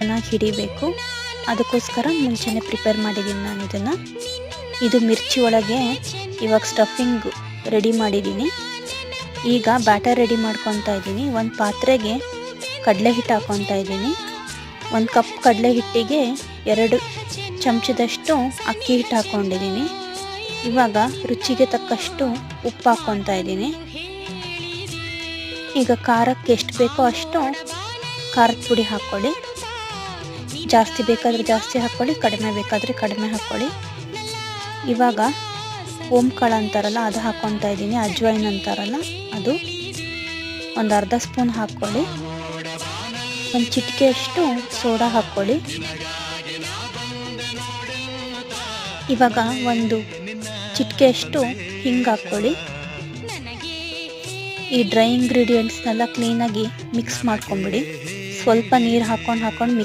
ಚೆನ್ನಾಗಿ ಹಿಡಿಬೇಕು. ಅದಕ್ಕೋಸ್ಕರ ಮುಂಚೆನೇ ಪ್ರಿಪೇರ್ ಮಾಡಿದ್ದೀನಿ ನಾನು ಇದನ್ನು. ಇದು ಮಿರ್ಚಿ ಒಳಗೆ ಇವಾಗ ಸ್ಟಫಿಂಗ್ ರೆಡಿ ಮಾಡಿದ್ದೀನಿ. ಈಗ ಬ್ಯಾಟರ್ ರೆಡಿ ಮಾಡ್ಕೊತಾ ಇದ್ದೀನಿ. ಒಂದು ಪಾತ್ರೆಗೆ ಕಡಲೆ ಹಿಟ್ಟು ಹಾಕ್ಕೊತಾ ಇದ್ದೀನಿ. 1 ಕಪ್ ಕಡಲೆ ಹಿಟ್ಟಿಗೆ 2 ಚಮಚದಷ್ಟು ಅಕ್ಕಿ ಹಿಟ್ಟು ಹಾಕ್ಕೊಂಡಿದ್ದೀನಿ. ಇವಾಗ ರುಚಿಗೆ ತಕ್ಕಷ್ಟು ಉಪ್ಪು ಹಾಕ್ಕೊತಾ ಇದ್ದೀನಿ. ಈಗ ಖಾರಕ್ಕೆ ಎಷ್ಟು ಬೇಕೋ ಅಷ್ಟು ಖಾರದ ಪುಡಿ ಹಾಕ್ಕೊಳ್ಳಿ. ಜಾಸ್ತಿ ಬೇಕಾದರೆ ಜಾಸ್ತಿ ಹಾಕ್ಕೊಳ್ಳಿ, ಕಡಿಮೆ ಬೇಕಾದರೆ ಕಡಿಮೆ ಹಾಕ್ಕೊಳ್ಳಿ. ಇವಾಗ ಓಂಕಾಳು ಅಂತಾರಲ್ಲ ಅದು ಹಾಕ್ಕೊತಾ ಇದ್ದೀನಿ. ಅಜ್ವೈನ್ ಅಂತಾರಲ್ಲ ಅದು ಒಂದು ಅರ್ಧ ಸ್ಪೂನ್ ಹಾಕ್ಕೊಳ್ಳಿ. ಒಂದು ಚಿಟಿಕೆಯಷ್ಟು ಸೋಡಾ ಹಾಕ್ಕೊಳ್ಳಿ. ಇವಾಗ ಒಂದು ಚಿಟಿಕೆಯಷ್ಟು ಹಿಂಗೆ ಹಾಕ್ಕೊಳ್ಳಿ. ಈ ಡ್ರೈ ಇಂಗ್ರೀಡಿಯೆಂಟ್ಸ್ನೆಲ್ಲ ಕ್ಲೀನಾಗಿ ಮಿಕ್ಸ್ ಮಾಡ್ಕೊಂಬಿಡಿ. ಸ್ವಲ್ಪ ನೀರು ಹಾಕ್ಕೊಂಡು